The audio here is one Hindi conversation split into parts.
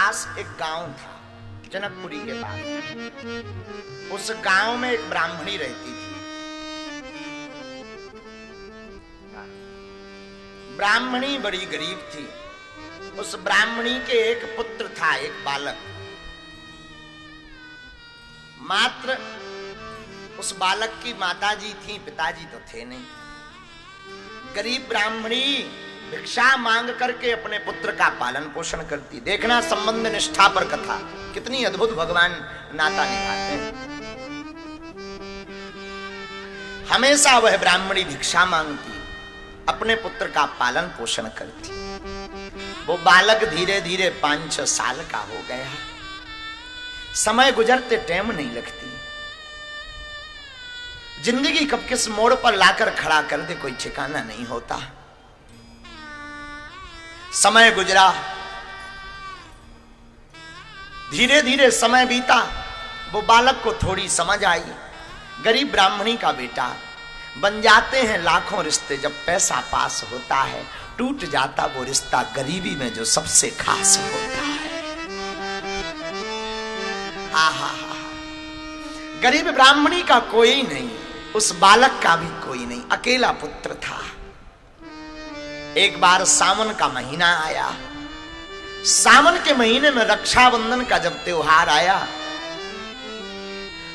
पास एक गांव था, जनकपुरी के पास। उस गांव में एक ब्राह्मणी रहती थी। ब्राह्मणी बड़ी गरीब थी। उस ब्राह्मणी के एक पुत्र था, एक बालक। मात्र उस बालक की माताजी थी, पिताजी तो थे नहीं। गरीब ब्राह्मणी भिक्षा मांग करके अपने पुत्र का पालन पोषण करती। देखना संबंध निष्ठा पर कथा, कितनी अद्भुत भगवान नाता निभाते हैं। हमेशा वह ब्राह्मणी भिक्षा मांगती, अपने पुत्र का पालन पोषण करती। वो बालक धीरे धीरे 5-6 साल का हो गया। समय गुजरते टाइम नहीं लगती। जिंदगी कब किस मोड़ पर लाकर खड़ा कर दे कोई ठिकाना नहीं होता। समय गुजरा, धीरे धीरे समय बीता। वो बालक को थोड़ी समझ आई। गरीब ब्राह्मणी का बेटा, बन जाते हैं लाखों रिश्ते जब पैसा पास होता है, टूट जाता वो रिश्ता गरीबी में जो सबसे खास होता है। आहा, गरीब ब्राह्मणी का कोई नहीं, उस बालक का भी कोई नहीं, अकेला पुत्र था। एक बार सावन का महीना आया। सावन के महीने में रक्षाबंधन का जब त्योहार आया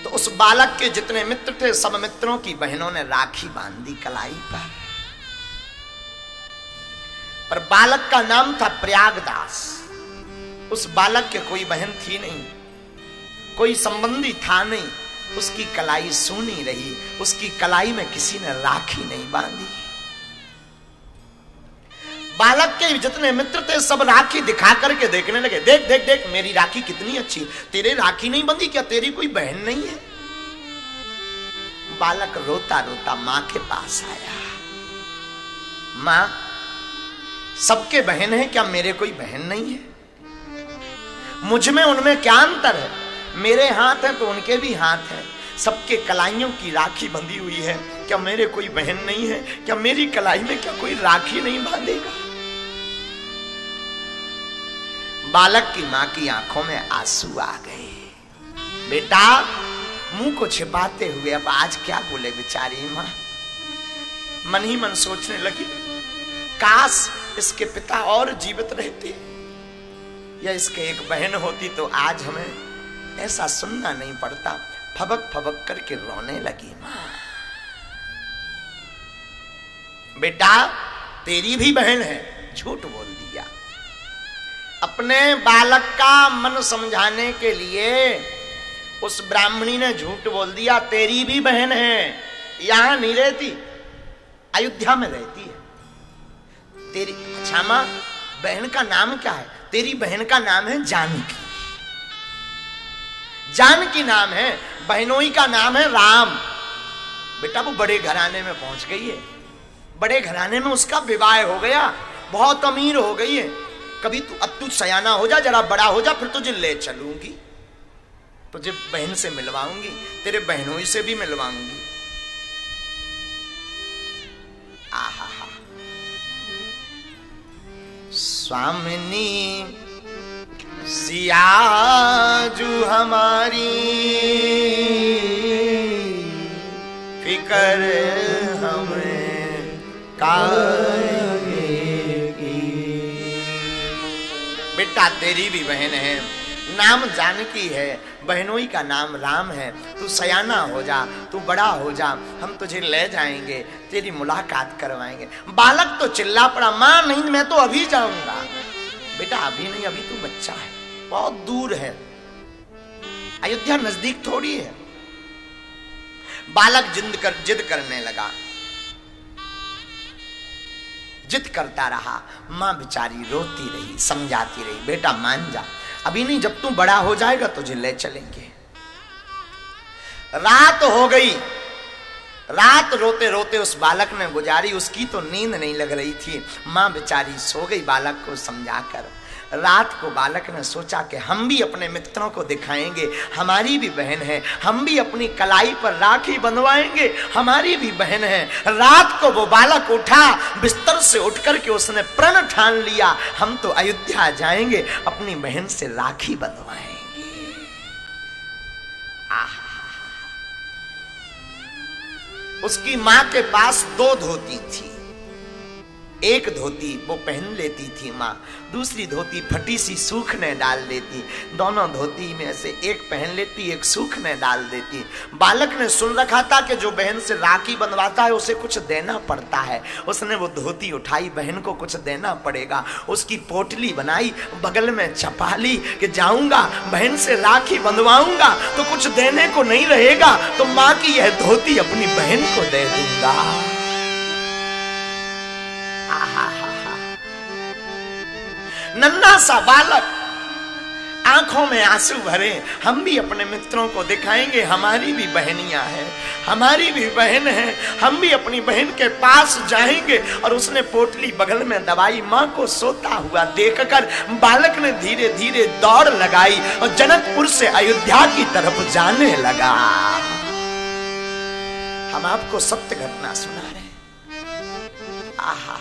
तो उस बालक के जितने मित्र थे, सब मित्रों की बहनों ने राखी बांधी कलाई पर बालक का नाम था प्रयागदास। उस बालक के कोई बहन थी नहीं, कोई संबंधी था नहीं। उसकी कलाई सूनी रही, उसकी कलाई में किसी ने राखी नहीं बांधी। बालक के जितने मित्र थे सब राखी दिखा करके देखने लगे, देख देख देख मेरी राखी कितनी अच्छी, तेरे राखी नहीं बंधी क्या, तेरी कोई बहन नहीं है? बालक रोता रोता मां के पास आया। मां, सबके बहन है क्या, मेरे कोई बहन नहीं है? मुझ में उनमें क्या अंतर है? मेरे हाथ है तो उनके भी हाथ है, सबके कलाइयों की राखी बंधी हुई है, क्या मेरे कोई बहन नहीं है? क्या मेरी कलाई में क्या कोई राखी नहीं बांधेगा? बालक की मां की आंखों में आंसू आ गए। बेटा, मुंह को छिपाते हुए अब आज क्या बोले बेचारी मां। मन ही मन सोचने लगी, काश इसके पिता और जीवित रहते या इसके एक बहन होती तो आज हमें ऐसा सुनना नहीं पड़ता। फबक फबक करके रोने लगी मां। बेटा, तेरी भी बहन है, झूठ बोल दिया। अपने बालक का मन समझाने के लिए उस ब्राह्मणी ने झूठ बोल दिया, तेरी भी बहन है, यहां नहीं रहती, अयोध्या में रहती है। तेरी, अच्छा मां, बहन का नाम क्या है? तेरी बहन का नाम है जानकी। जानकी नाम है, बहनोई का नाम है राम। बेटा, वो बड़े घराने में पहुंच गई है, बड़े घराने में उसका विवाह हो गया, बहुत अमीर हो गई है। कभी अब तू सयाना हो जा, जरा बड़ा हो जा, फिर तुझे ले चलूंगी, तुझे बहन से मिलवाऊंगी, तेरे बहनोई से भी मिलवाऊंगी। आहा, स्वामिनी सियाजू हमारी फिकर हमें काहे की। बेटा, तेरी भी बहन है, नाम जानकी है, बहनोई का नाम राम है। तू सयाना हो जा, तू बड़ा हो जा, हम तुझे ले जाएंगे, तेरी मुलाकात करवाएंगे। बालक तो चिल्ला पड़ा, मां नहीं, मैं तो अभी जाऊंगा। बेटा, अभी नहीं, अभी तू बच्चा है, बहुत दूर है, अयोध्या नजदीक थोड़ी है। बालक जिद करने लगा, जिद करता रहा। मां बेचारी रोती रही, समझाती रही, बेटा मान जा, अभी नहीं, जब तू बड़ा हो जाएगा तुझे ले चलेंगे। रात हो गई। रात रोते रोते उस बालक ने गुजारी, उसकी तो नींद नहीं लग रही थी। मां बेचारी सो गई बालक को समझाकर। रात को बालक ने सोचा कि हम भी अपने मित्रों को दिखाएंगे, हमारी भी बहन है, हम भी अपनी कलाई पर राखी बंधवाएंगे, हमारी भी बहन है। रात को वो बालक उठा, बिस्तर से उठ करके उसने प्रण ठान लिया, हम तो अयोध्या जाएंगे, अपनी बहन से राखी बंधवाएंगे। उसकी मां के पास 2 धोती थी। एक धोती वो पहन लेती थी माँ, दूसरी धोती फटी सी सूखने डाल देती। दोनों धोती में से एक पहन लेती, एक सूखने डाल देती। बालक ने सुन रखा था कि जो बहन से राखी बंधवाता है उसे कुछ देना पड़ता है। उसने वो धोती उठाई, बहन को कुछ देना पड़ेगा, उसकी पोटली बनाई, बगल में छपा ली कि जाऊंगा बहन से राखी बंधवाऊंगा तो कुछ देने को नहीं रहेगा, तो माँ की यह धोती अपनी बहन को दे दूंगा। नन्हा सा बालक, आंखों में आंसू भरे, हम भी अपने मित्रों को दिखाएंगे, हमारी भी बहनियां हैं, हमारी भी बहन है, हम भी अपनी बहन के पास जाएंगे। और उसने पोटली बगल में दबाई। मां को सोता हुआ देखकर बालक ने धीरे धीरे दौड़ लगाई और जनकपुर से अयोध्या की तरफ जाने लगा। हम आपको सत्य घटना सुना रहे हैं। आहा,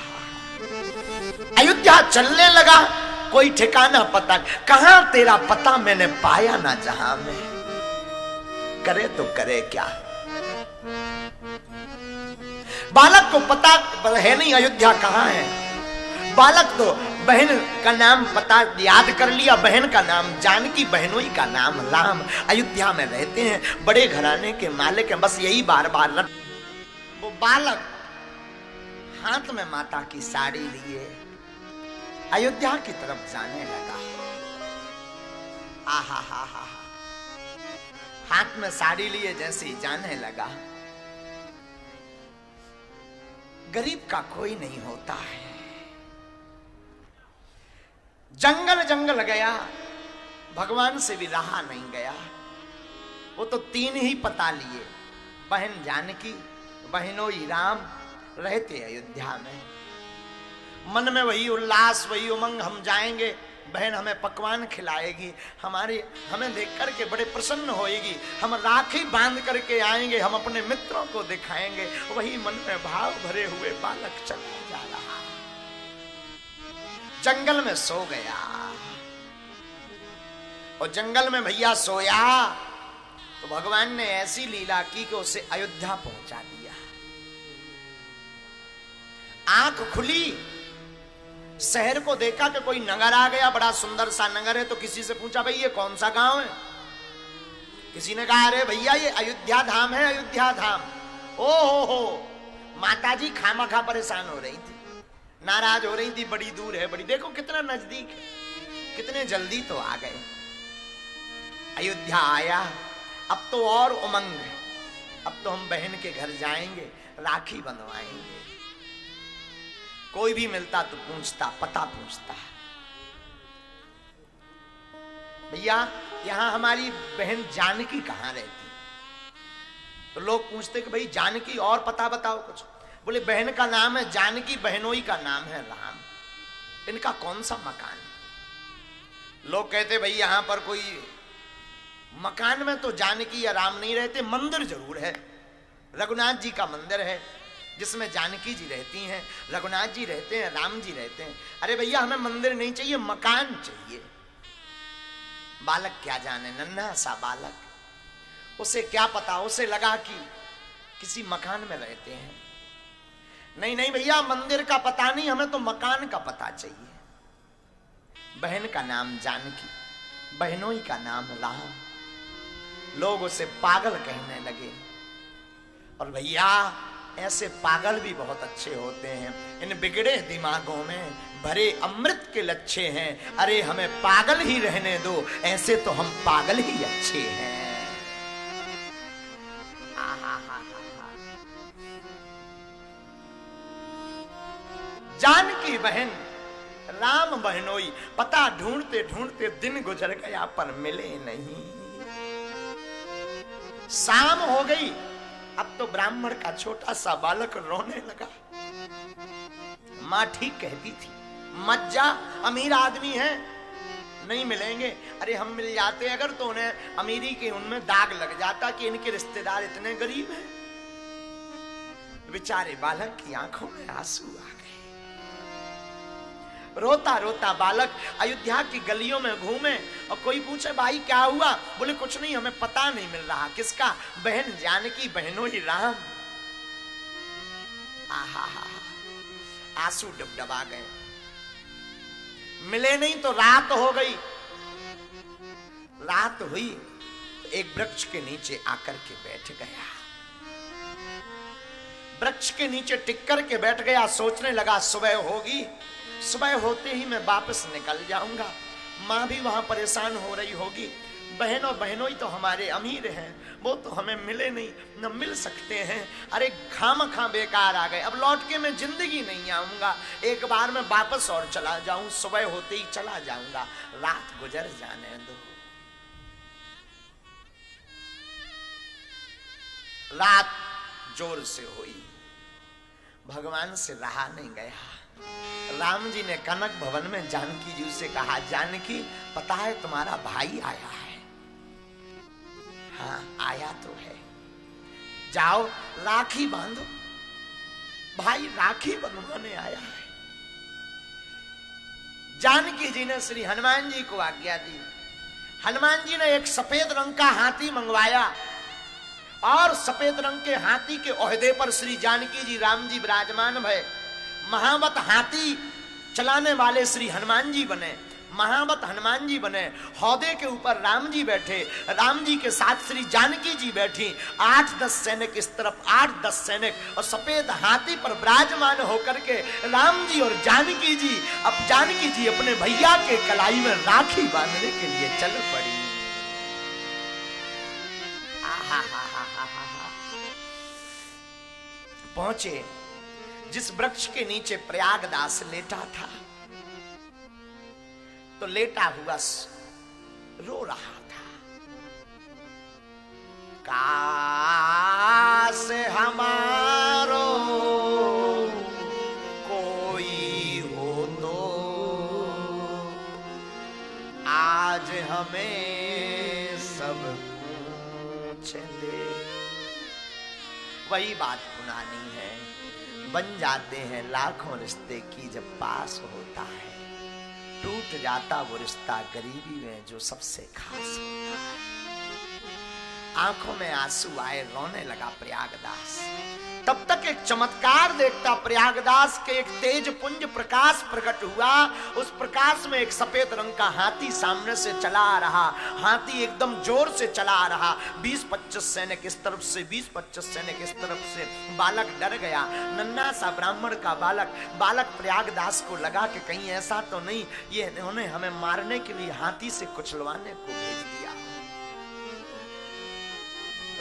अयोध्या चलने लगा, कोई ठिकाना पता, कहां तेरा पता मैंने पाया ना जहां में, करे तो करे क्या। बालक को पता है नहीं अयोध्या कहां है। बालक तो बहन का नाम पता याद कर लिया, बहन का नाम जानकी, बहनोई का नाम राम। अयोध्या में रहते हैं, बड़े घराने के मालिक हैं, बस यही बार बार। वो बालक हाथ में माता की साड़ी लिए अयोध्या की तरफ जाने लगा। आहा हा हा, हाथ में साड़ी लिए जैसे ही जाने लगा। गरीब का कोई नहीं होता है। जंगल जंगल गया, भगवान से भी रहा नहीं गया। वो तो 3 ही पता लिए, बहन जानकी, बहनोई राम, रहते अयोध्या में। मन में वही उल्लास, वही उमंग, हम जाएंगे, बहन हमें पकवान खिलाएगी, हमें देख करके बड़े प्रसन्न होएगी, हम राखी बांध करके आएंगे, हम अपने मित्रों को दिखाएंगे। वही मन में भाव भरे हुए बालक चला जा रहा। जंगल में सो गया, और जंगल में भैया सोया तो भगवान ने ऐसी लीला की कि उसे अयोध्या पहुंचा दिया। आंख खुली, शहर को देखा कि कोई नगर आ गया, बड़ा सुंदर सा नगर है। तो किसी से पूछा, भाई ये कौन सा गांव है? किसी ने कहा, अरे भैया ये अयोध्या धाम है, अयोध्या धाम। ओ हो, माताजी खामखा परेशान हो रही थी, नाराज हो रही थी, बड़ी दूर है, बड़ी, देखो कितना नजदीक है, कितने जल्दी तो आ गए। अयोध्या आया, अब तो और उमंग है, अब तो हम बहन के घर जाएंगे, राखी बंधवाएंगे। कोई भी मिलता तो पूछता, पता पूछता, भैया यहां हमारी बहन जानकी कहां रहती? तो लोग पूछते कि भाई जानकी और पता बताओ कुछ। बोले बहन का नाम है जानकी, बहनोई का नाम है राम, इनका कौन सा मकान? लोग कहते भाई यहां पर कोई मकान में तो जानकी या राम नहीं रहते, मंदिर जरूर है, रघुनाथ जी का मंदिर है जिसमें जानकी जी रहती हैं, रघुनाथ जी रहते हैं, राम जी रहते हैं। अरे भैया हमें मंदिर नहीं चाहिए, मकान चाहिए। बालक क्या जाने, नन्हा सा बालक, उसे क्या पता, उसे लगा कि किसी मकान में रहते हैं। नहीं नहीं भैया मंदिर का पता नहीं, हमें तो मकान का पता चाहिए। बहन का नाम जानकी, बहनोई का नाम राम। लोग उसे पागल कहने लगे। और भैया ऐसे पागल भी बहुत अच्छे होते हैं, इन बिगड़े दिमागों में भरे अमृत के लच्छे हैं। अरे हमें पागल ही रहने दो, ऐसे तो हम पागल ही अच्छे हैं। जानकी बहन, राम बहनोई, पता ढूंढते ढूंढते दिन गुजर गया पर मिले नहीं। शाम हो गई, अब तो ब्राह्मण का छोटा सा बालक रोने लगा। मां ठीक कहती थी, मत जा, अमीर आदमी है, नहीं मिलेंगे। अरे हम मिल जाते अगर तो उन्हें अमीरी के उनमें दाग लग जाता कि इनके रिश्तेदार इतने गरीब हैं। बेचारे बालक की आंखों में आंसू आ गए। रोता रोता बालक अयोध्या की गलियों में घूमे और कोई पूछे भाई क्या हुआ? बोले कुछ नहीं, हमें पता नहीं मिल रहा। किसका? बहन जानकी, बहनों ही राम। आहा, आंसू डबडबा गए। मिले नहीं तो रात हो गई। रात हुई तो एक वृक्ष के नीचे आकर के बैठ गया। वृक्ष के नीचे टिक कर के बैठ गया। सोचने लगा सुबह होगी, सुबह होते ही मैं वापस निकल जाऊंगा। माँ भी वहां परेशान हो रही होगी। बहनों ही तो हमारे अमीर हैं, वो तो हमें मिले नहीं, न मिल सकते हैं। अरे खामखा बेकार आ गए, अब लौट के मैं जिंदगी नहीं आऊंगा। एक बार मैं वापस और चला जाऊं, सुबह होते ही चला जाऊंगा। रात गुजर जाने दो। रात जोर से हुई, भगवान से रहा नहीं गया। राम जी ने कनक भवन में जानकी जी से कहा, जानकी पता है तुम्हारा भाई आया है? हाँ आया तो है। जाओ राखी बांधो। भाई राखी बंधवाने आया है। जानकी जी ने श्री हनुमान जी को आज्ञा दी। हनुमान जी ने एक सफेद रंग का हाथी मंगवाया और सफेद रंग के हाथी के ओहदे पर श्री जानकी जी राम जी विराजमान भये। महावत हाथी चलाने वाले श्री हनुमान जी बने, महावत हनुमान जी बने। हौदे के ऊपर राम जी बैठे, राम जी के साथ श्री जानकी जी बैठी। 8-10 सैनिक इस तरफ, 8-10 सैनिक और सफेद हाथी पर विराजमान होकर के राम जी और जानकी जी। अब जानकी जी अपने भैया के कलाई में राखी बांधने के लिए चल पड़ी। पहुंचे जिस वृक्ष के नीचे प्रयागदास लेटा था, तो लेटा हुआ रो रहा था। काश हमारो कोई हो तो आज हमें सब पूछ ले। वही बात पुरानी है, बन जाते हैं लाखों रिश्ते की जब पास होता है, टूट जाता वो रिश्ता गरीबी में जो सबसे खास होता है। आंखों में आंसू आए, रोने लगा प्रयागदास। तब तक एक चमत्कार देखता प्रयागदास के एक तेज पुंज प्रकाश प्रकट हुआ। उस प्रकाश में एक सफेद रंग का हाथी सामने से चला आ रहा। हाथी एकदम जोर से चला आ रहा। 20-25 सैनिक इस तरफ से, 20-25 सैनिक इस तरफ से। बालक डर गया, नन्हा सा ब्राह्मण का बालक प्रयागदास को लगा कि कहीं ऐसा तो नहीं ये इन्होंने हमें मारने के लिए हाथी से कुचलवाने को भेज दिया।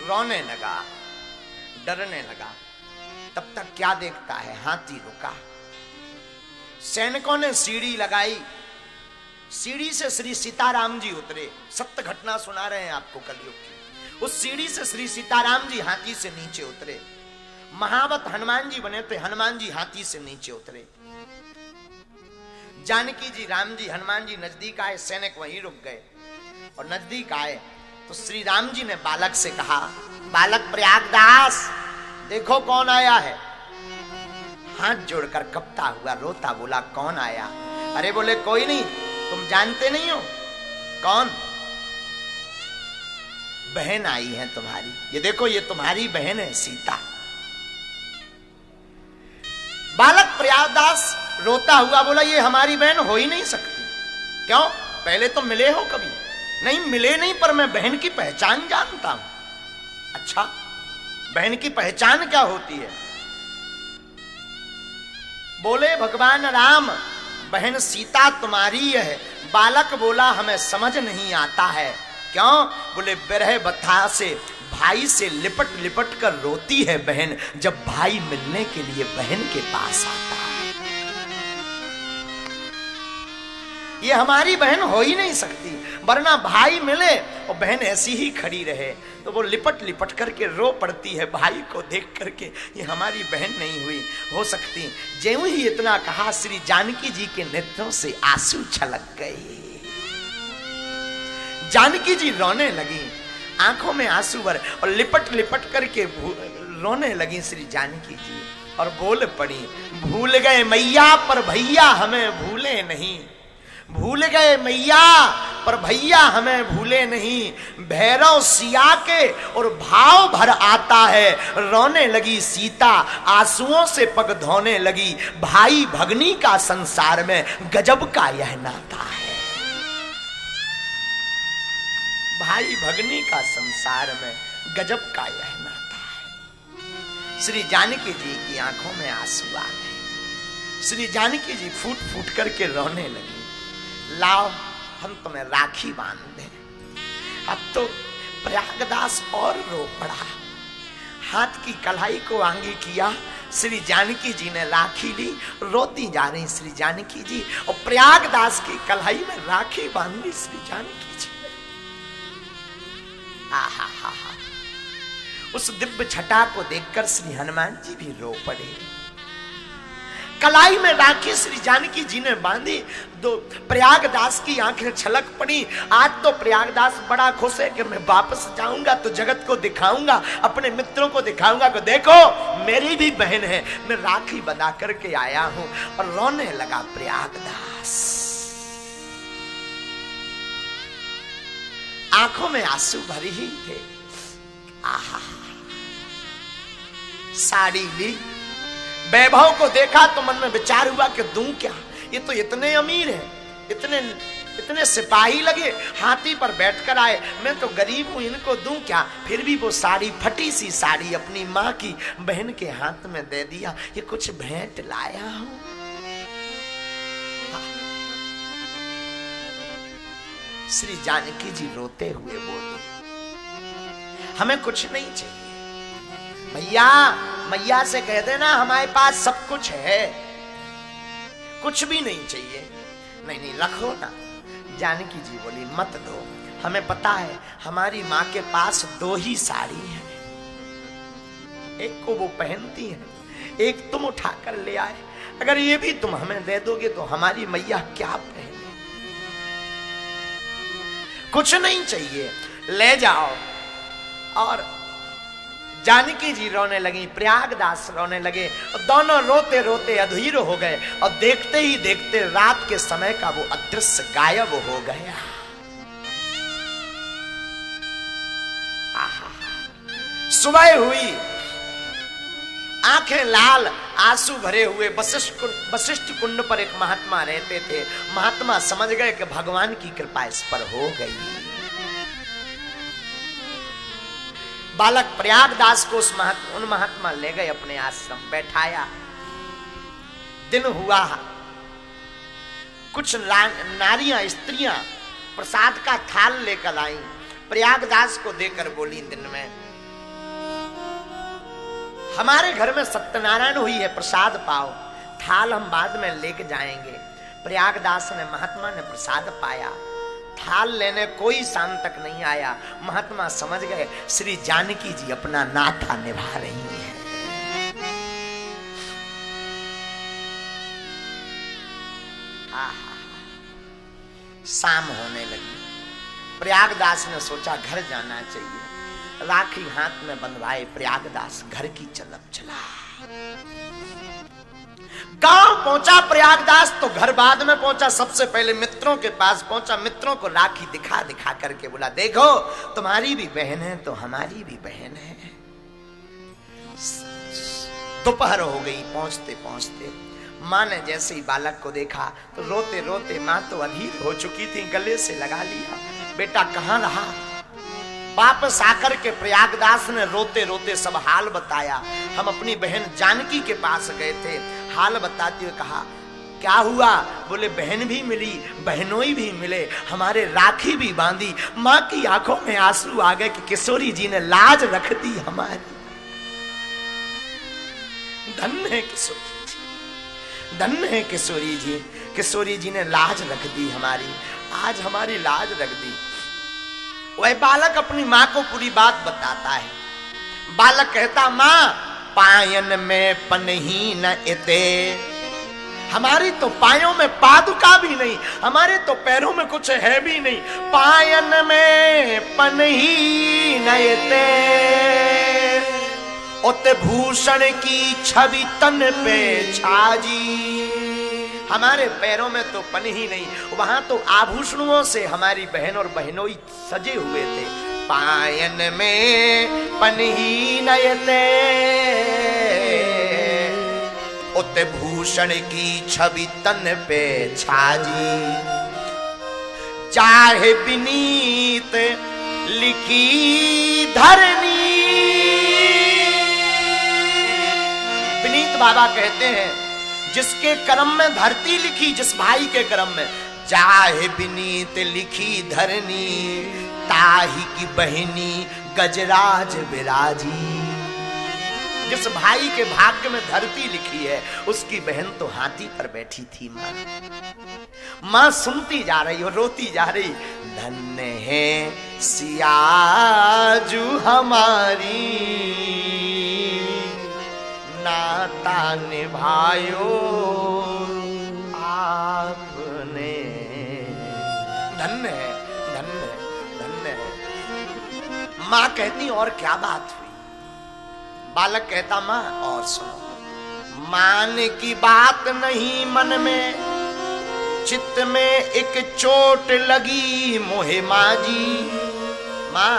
रोने लगा, डरने लगा। तब तक क्या देखता है, हाथी रुका। सैनिकों ने सीढ़ी लगाई, सीढ़ी से श्री सीताराम जी उतरे। सत्य घटना सुना रहे हैं आपको कलयुग की। उस सीढ़ी से श्री सीताराम जी हाथी से नीचे उतरे। महावत हनुमान जी बने थे, हनुमान जी हाथी से नीचे उतरे। जानकी जी, राम जी, हनुमान जी नजदीक आए, सैनिक वहीं रुक गए। और नजदीक आए तो श्री राम जी ने बालक से कहा, बालक प्रयागदास देखो कौन आया है। हाथ जोड़कर कपता हुआ रोता बोला, कौन आया? अरे बोले कोई नहीं, तुम जानते नहीं हो कौन? बहन आई है तुम्हारी, ये देखो ये तुम्हारी बहन है सीता। बालक प्रयागदास रोता हुआ बोला, ये हमारी बहन हो ही नहीं सकती। क्यों? पहले तो मिले हो कभी? नहीं मिले नहीं, पर मैं बहन की पहचान जानता हूं। अच्छा, बहन की पहचान क्या होती है? बोले भगवान राम, बहन सीता तुम्हारी है। बालक बोला, हमें समझ नहीं आता है। क्यों? बोले विरह बथा से भाई से लिपट लिपट कर रोती है बहन, जब भाई मिलने के लिए बहन के पास आता है। ये हमारी बहन हो ही नहीं सकती, वरना भाई मिले और बहन ऐसी ही खड़ी रहे तो वो लिपट लिपट करके रो पड़ती है भाई को देख करके। ये हमारी बहन नहीं हुई हो सकती। ज्यों ही इतना कहा, श्री जानकी जी के नेत्रों से आंसू छलक गए। जानकी जी रोने लगी, आंखों में आंसू भर और लिपट लिपट करके रोने लगी श्री जानकी जी और बोल पड़ी, भूल गए मैया पर भैया हमें भूले नहीं, भूल गए मैया पर भैया हमें भूले नहीं, भैरव सिया के और भाव भर आता है, रोने लगी सीता आंसुओं से पग धोने लगी, भाई भगनी का संसार में गजब का यह नाता है, भाई भगनी का संसार में गजब का यह नाता है। श्री जानकी जी की आंखों में आंसू आ गए, श्री जानकी जी फूट फूट करके रोने लगी, लाओ हम तुम्हें राखी बांध दें। अब तो प्रयागदास और रो पड़ा, हाथ की कलाई को आंगी किया, श्री जानकी जी ने राखी ली, रोती जा रही श्री जानकी जी और प्रयागदास की कलाई में राखी बांध ली श्री जानकी जी ने। आहा हा हा, उस दिव्य छटा को देखकर श्री हनुमान जी भी रो पड़े। कलाई में राखी श्री जानकी जी ने बांधी, दो प्रयागदास की आंखें छलक पड़ी। आज तो प्रयागदास बड़ा खुश है कि मैं वापस जाऊंगा तो जगत को दिखाऊंगा, अपने मित्रों को दिखाऊंगा कि देखो मेरी भी बहन है, मैं राखी बना करके आया हूं। और रोने लगा प्रयागदास, आंखों में आंसू भरी ही थे। आहा, साड़ी ली, वैभव को देखा तो मन में विचार हुआ कि दूं क्या, ये तो इतने अमीर हैं, इतने सिपाही लगे, हाथी पर बैठकर आए, मैं तो गरीब हूं, इनको दूं क्या। फिर भी वो साड़ी, फटी सी साड़ी अपनी माँ की बहन के हाथ में दे दिया, ये कुछ भेंट लाया हूं। श्री जानकी जी रोते हुए बोली, हमें कुछ नहीं चाहिए भैया, मैया से कह देना हमारे पास सब कुछ है, कुछ भी नहीं चाहिए। नहीं नहीं रखो ना। जानकी जी बोली मत दो, हमें पता है हमारी माँ के पास 2 ही साड़ी है, एक को वो पहनती है, एक तुम उठाकर ले आए, अगर ये भी तुम हमें दे दोगे तो हमारी मैया क्या पहने। कुछ नहीं चाहिए, ले जाओ। और जानकी जी रोने लगी, प्रयागदास रोने लगे, और दोनों रोते रोते अधीर हो गए। और देखते ही देखते रात के समय का वो अदृश्य गायब हो गया। आहा, सुबह हुई, आंखें लाल, आंसू भरे हुए वशिष्ठ कुंड पर एक महात्मा रहते थे। महात्मा समझ गए कि भगवान की कृपा इस पर हो गई। बालक प्रयागदास को उन महात्मा ले गए अपने आश्रम, बैठाया। दिन हुआ, कुछ नारियां, स्त्रियां प्रसाद का थाल लेकर आई, प्रयागदास को देकर बोली, दिन में हमारे घर में सत्यनारायण हुई है, प्रसाद पाओ, थाल हम बाद में लेके जाएंगे। प्रयागदास ने, महात्मा ने प्रसाद पाया, थाल लेने कोई शाम तक नहीं आया। महात्मा समझ गए श्री जानकी जी अपना नाता निभा रही हैं। शाम होने लगी, प्रयागदास ने सोचा घर जाना चाहिए, राखी हाथ में बंधवाए प्रयागदास घर की चलप चला। गांव पहुंचा प्रयागदास तो घर बाद में पहुंचा, सबसे पहले मित्रों के पास पहुंचा, मित्रों को राखी दिखा दिखा करके बोला, देखो तुम्हारी भी बहन है तो हमारी भी बहन है। दोपहर हो गई, पहुंचते पहुंचते माँ ने जैसे ही बालक को देखा तो रोते रोते, माँ तो अधीर हो चुकी थी, गले से लगा लिया, बेटा कहाँ रहा। वापस आकर के प्रयागदास ने रोते रोते सब हाल बताया। हम अपनी बहन जानकी के पास गए थे, हाल बताते हुए कहा क्या हुआ। बोले बहन भी मिली, बहनोई भी मिले, हमारे राखी भी बांधी। माँ की आंखों में आंसू आ गए कि किशोरी जी ने लाज रख दी हमारी। धन्य है किशोरी जी, धन्य है किशोरी जी, किशोरी जी ने लाज रख दी हमारी, आज हमारी लाज रख दी। वह बालक अपनी माँ को पूरी बात बताता है। बालक कहता, माँ पायन में पनही न इते, हमारी तो पायों में पादुका भी नहीं, हमारे तो पैरों में कुछ है भी नहीं। पायन में पनही नयते, उत भूषण की छवि तन पे छाजी। हमारे पैरों में तो पन ही नहीं, वहां तो आभूषणों से हमारी बहन और बहनोई सजे हुए थे। पायन में पनही नयते, उत भूषण की छवि तन पे छाजी। चाहे विनीत लिखी धरनी, विनीत बाबा कहते हैं जिसके कर्म में धरती लिखी, जिस भाई के कर्म में, चाहे विनीत लिखी धरनी, ताही की बहनी गजराज विराजी। जिस भाई के भाग्य में धरती लिखी है, उसकी बहन तो हाथी पर बैठी थी। मां सुनती जा रही और रोती जा रही, धन्य है सियाजू हमारी, नाता निभायो आपने। धन्य है, धन्य है, धन्य है। मां कहती और क्या बात हुई? बालक कहता मां और सुनो। मान की बात नहीं मन में, चित्त में एक चोट लगी मोहे माजी। मां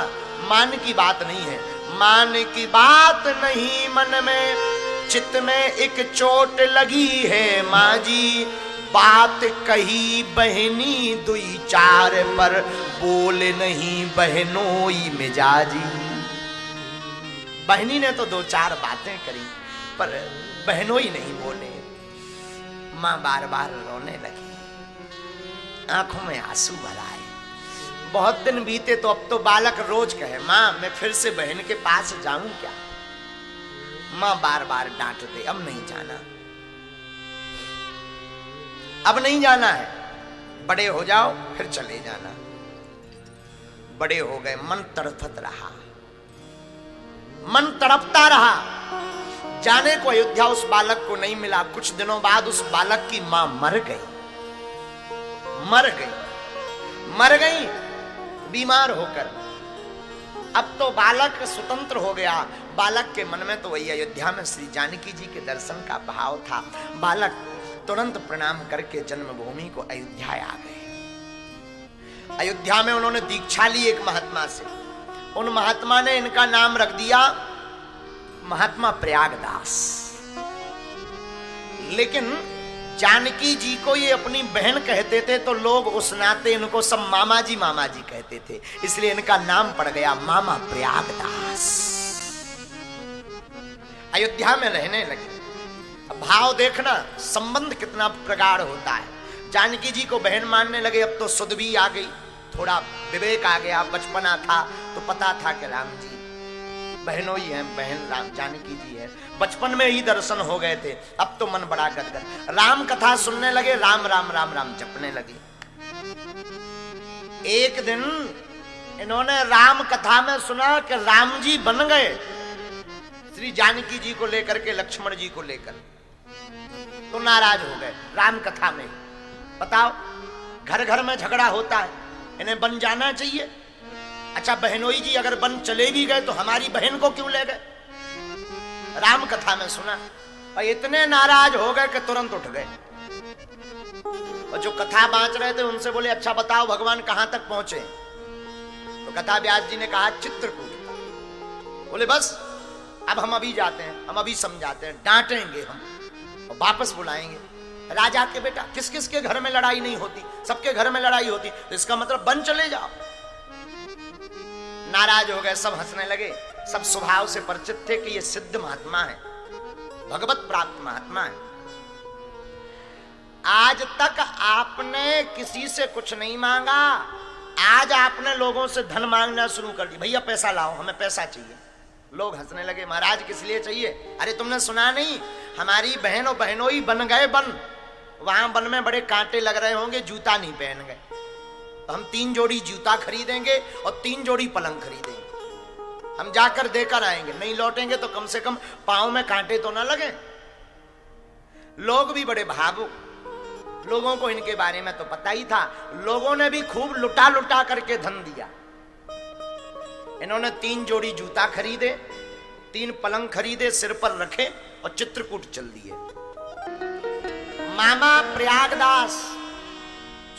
मान की बात नहीं है, मान की बात नहीं मन में, चित्त में एक चोट लगी है माजी। बात कही बहनी दुई चार पर, बोल नहीं बहनोई मिजाजी। बहनी ने तो दो चार बातें करी पर बहनोई नहीं बोले। मां बार बार रोने लगी, आंखों में आंसू भर आए। बहुत दिन बीते तो अब तो बालक रोज कहे, मां मैं फिर से बहन के पास जाऊं क्या? मां बार बार डांटते, अब नहीं जाना, अब नहीं जाना है, बड़े हो जाओ फिर चले जाना। बड़े हो गए, मन तड़फत रहा, मन तड़पता रहा। जाने को अयोध्या उस बालक को नहीं मिला। कुछ दिनों बाद उस बालक की मां मर गई, मर गई, मर गई बीमार होकर। अब तो बालक स्वतंत्र हो गया। बालक के मन में तो वही अयोध्या में श्री जानकी जी के दर्शन का भाव था। बालक तुरंत प्रणाम करके जन्मभूमि को अयोध्या आ गए। अयोध्या में उन्होंने दीक्षा ली एक महात्मा से। उन महात्मा ने इनका नाम रख दिया महात्मा प्रयागदास। लेकिन जानकी जी को ये अपनी बहन कहते थे तो लोग उस नाते इनको सब मामा जी कहते थे, इसलिए इनका नाम पड़ गया मामा प्रयागदास। अयोध्या में रहने लगे। भाव देखना, संबंध कितना प्रगाढ़ होता है। जानकी जी को बहन मानने लगे। अब तो सुध भी आ गई, थोड़ा विवेक आ गया। बचपना था तो पता था कि राम जी बहनों ही हैं, बहन राम जानकी जी है। बचपन में ही दर्शन हो गए थे। अब तो मन बड़ा गदगद। राम कथा सुनने लगे, राम राम राम राम जपने लगे। एक दिन इन्होंने राम कथा में सुना कि राम जी बन गए श्री जानकी जी को लेकर के, लक्ष्मण जी को लेकर, तो नाराज हो गए। राम कथा में बताओ, घर घर में झगड़ा होता है, इन्हें बन जाना चाहिए। अच्छा बहनोई जी अगर बन चले भी गए तो हमारी बहन को क्यों ले गए? राम कथा में सुना और इतने नाराज हो गए कि तुरंत उठ गए। और जो कथा बांच रहे थे उनसे बोले, अच्छा बताओ भगवान कहां तक पहुंचे? तो कथा व्यास जी ने कहा चित्रकूट। बोले बस अब हम अभी जाते हैं, हम अभी समझाते हैं, डांटेंगे हम और वापस बुलाएंगे। राजा के बेटा, किस किस के घर में लड़ाई नहीं होती, सबके घर में लड़ाई होती, तो इसका मतलब बन चले जाओ। नाराज हो गए, सब हंसने लगे। सब स्वभाव से परिचित थे कि ये सिद्ध महात्मा है, भगवत प्राप्त महात्मा है। आज तक आपने किसी से कुछ नहीं मांगा, आज आपने लोगों से धन मांगना शुरू कर दी। भैया पैसा लाओ, हमें पैसा चाहिए। लोग हंसने लगे, महाराज किस लिए चाहिए? अरे तुमने सुना नहीं, हमारी बहन और बहनोई बन गए बन, वहां बन में बड़े कांटे लग रहे होंगे, जूता नहीं पहन गए, तो हम 3 जोड़ी जूता खरीदेंगे और 3 जोड़ी पलंग खरीदेंगे। हम जाकर देकर आएंगे, नहीं लौटेंगे तो कम से कम पांव में कांटे तो ना लगे। लोग भी बड़े भावुक, लोगों को इनके बारे में तो पता ही था, लोगों ने भी खूब लुटा लुटा करके धन दिया। इन्होंने 3 जोड़ी जूता खरीदे, 3 पलंग खरीदे, सिर पर रखे और चित्रकूट चल दिए। मामा प्रयागदास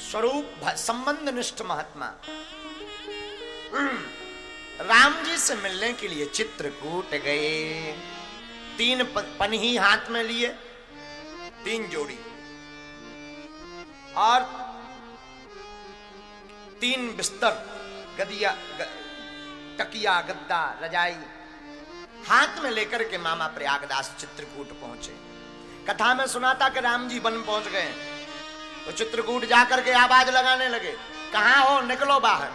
स्वरूप संबंध निष्ठ महात्मा राम जी से मिलने के लिए चित्रकूट गए। 3 पन्ही हाथ में लिए, 3 जोड़ी और 3 बिस्तर, गदिया, तकिया, गद्दा, रजाई हाथ में लेकर के मामा प्रयागदास चित्रकूट पहुंचे। कथा में सुना था कि राम जी वन पहुंच गए, तो चित्रकूट जाकर के आवाज लगाने लगे, कहां हो, निकलो बाहर।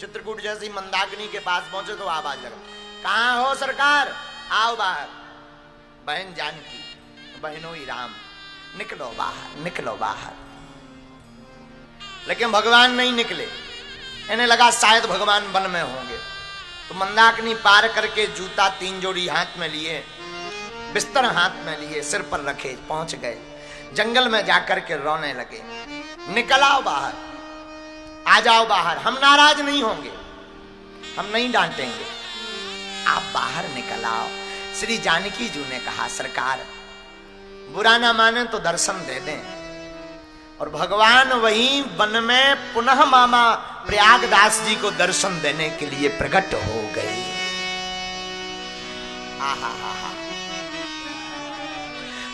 चित्रकूट जैसे ही मंदाकिनी के पास पहुंचे तो आवाज लगा, कहां हो सरकार, आओ बाहर। बहन जानकी, बहनों ही राम, निकलो बाहर, निकलो बाहर। लेकिन भगवान नहीं निकले। इन्हें लगा शायद भगवान वन में होंगे, तो मंदाकिनी पार करके जूता 3 जोड़ी हाथ में लिए, बिस्तर हाथ में लिए, सिर पर रखे, पहुंच गए। जंगल में जाकर के रोने लगे, निकल आओ बाहर, आ जाओ बाहर, हम नाराज नहीं होंगे, हम नहीं डांटेंगे, आप बाहर निकल आओ। श्री जानकी जी ने कहा, सरकार बुरा ना माने तो दर्शन दे दें। और भगवान वहीं वन में पुनः मामा प्रयागदास जी को दर्शन देने के लिए प्रकट हो गए। आहा हा हा।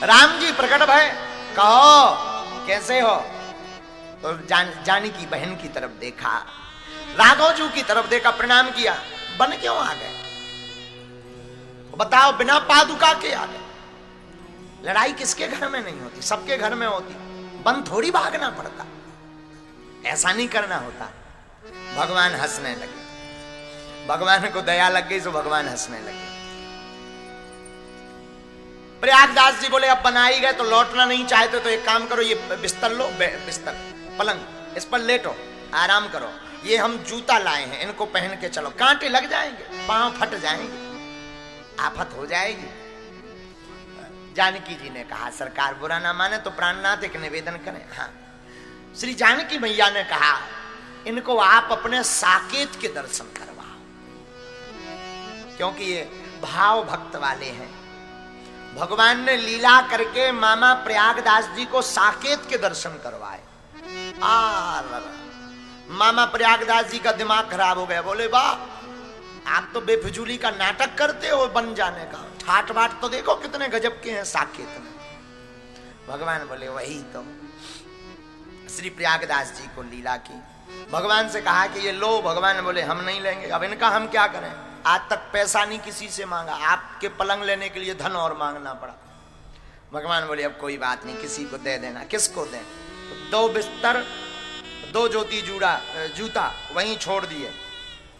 राम जी प्रकट भय, कहो कैसे हो। तो जानकी बहन की तरफ देखा, राघव जी की तरफ देखा, प्रणाम किया, बन क्यों आ गए, बताओ, बिना पादुका के आ गए। लड़ाई किसके घर में नहीं होती, सबके घर में होती, बन थोड़ी भागना पड़ता, ऐसा नहीं करना होता। भगवान हंसने लगे, भगवान को दया लग गई तो भगवान हंसने लगे। प्रयागदास जी बोले, अब बनाई गए तो लौटना नहीं चाहते तो एक काम करो, ये बिस्तर लो, बिस्तर पलंग, इस पर लेटो, आराम करो, ये हम जूता लाए हैं, इनको पहन के चलो, कांटे लग जाएंगे, पांव फट जाएंगे, आफत हो जाएगी। जानकी जी ने कहा, सरकार बुरा ना माने तो प्राणनाथ एक निवेदन करें। हाँ, श्री जानकी मैया ने कहा, इनको आप अपने साकेत के दर्शन करवाओ, क्योंकि ये भाव भक्त वाले हैं। भगवान ने लीला करके मामा प्रयागदास जी को साकेत के दर्शन करवाए। मामा प्रयागदास जी का दिमाग खराब हो गया, बोले वाह, आप तो बेफिजूली का नाटक करते हो बन जाने का, ठाट बाट तो देखो कितने गजब के हैं साकेत में। भगवान बोले वही तो। श्री प्रयागदास जी को लीला की, भगवान से कहा कि ये लो, भगवान बोले हम नहीं लेंगे। अब इनका हम क्या करें, आज तक पैसा नहीं किसी से मांगा, आपके पलंग लेने के लिए धन और मांगना पड़ा। भगवान बोले अब कोई बात नहीं, किसी को दे देना। किसको दें, 2 बिस्तर, 2 जोती जूता वहीं छोड़ दिए,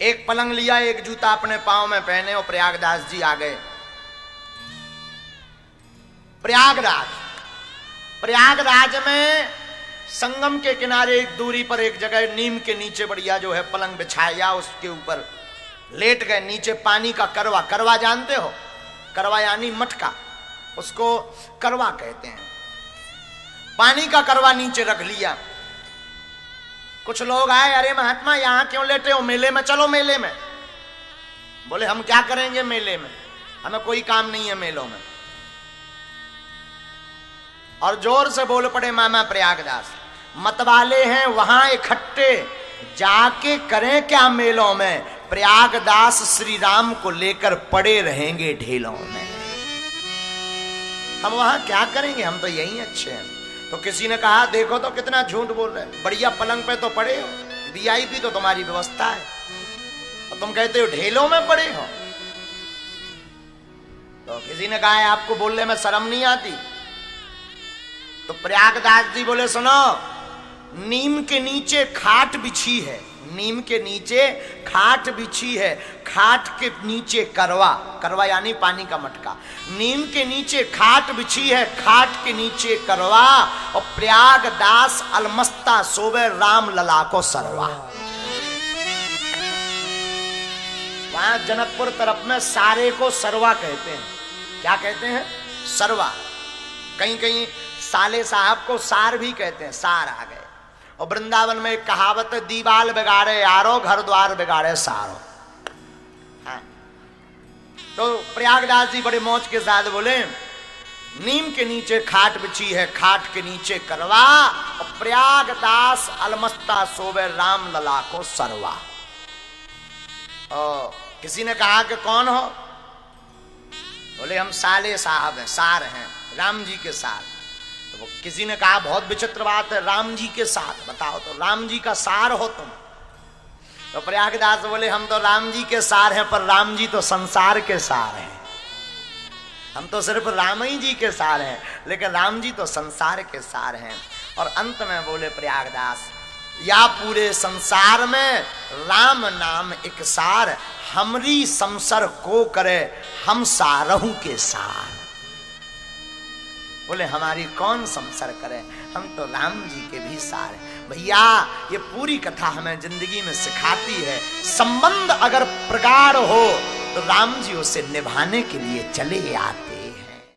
एक पलंग लिया, एक जूता अपने पांव में पहने और प्रयागदास जी आ गए। प्रयागराज में संगम के किनारे एक दूरी पर एक जगह नीम के नीचे बढ़िया जो है पलंग बिछाया, उसके ऊपर लेट गए। नीचे पानी का करवा, करवा जानते हो, करवा यानी मटका, उसको करवा कहते हैं। पानी का करवा नीचे रख लिया। कुछ लोग आए, अरे महात्मा यहां क्यों लेटे हो, मेले में चलो, मेले में। बोले हम क्या करेंगे मेले में, हमें कोई काम नहीं है मेलों में। और जोर से बोल पड़े मामा प्रयागदास, मतवाले हैं वहां इकट्ठे, जाके करें क्या मेलों में, प्रयागदास श्री राम को लेकर पड़े रहेंगे ढेलों में, हम वहां क्या करेंगे, हम तो यही अच्छे हैं। तो किसी ने कहा देखो तो कितना झूठ बोल रहे हैं, बढ़िया पलंग पे तो पड़े हो, वीआईपी तो तुम्हारी व्यवस्था है, और तुम कहते हो ढेलों में पड़े हो। तो किसी ने कहा आपको बोलने में शर्म नहीं आती। तो प्रयागदास जी बोले सुनो, नीम के नीचे खाट बिछी है, नीम के नीचे खाट बिछी है, खाट के नीचे करवा, करवा यानी पानी का मटका, नीम के नीचे खाट बिछी है, खाट के नीचे करवा, और प्रयागदास अलमस्ता सोवे राम लला को सरवा। वहां जनकपुर तरफ में सारे को सरवा कहते हैं। क्या कहते हैं? सरवा। कहीं कहीं साले साहब को सार भी कहते हैं, सार आ गए। और वृंदावन में एक कहावत है, दीवाल बिगाड़े यारो घर द्वार बिगाड़े सारो। हाँ। तो प्रयागदास जी बड़े मौज के साथ बोले, नीम के नीचे खाट बिछी है, खाट के नीचे करवा, और प्रयागदास अलमस्ता सोवे राम लला को सरवा। और किसी ने कहा कि कौन हो? बोले हम साले साहब हैं, सार हैं, राम जी के सार। तो किसी ने कहा बहुत विचित्र बात है, राम जी के साथ बताओ, तो राम जी का सार हो तुम? तो प्रयागदास बोले हम तो राम जी के सार हैं, पर राम जी तो संसार के सार हैं। हम तो सिर्फ राम ही जी के सार हैं, लेकिन राम जी तो संसार के सार हैं। और अंत में बोले प्रयागदास, या पूरे संसार में राम नाम एक सार, हमरी संसर को करे हम सारहू के सार। बोले हमारी कौन संसर करे, हम तो राम जी के भी सार हैं। भैया ये पूरी कथा हमें जिंदगी में सिखाती है, संबंध अगर प्रगाढ़ हो तो राम जी उसे निभाने के लिए चले आते।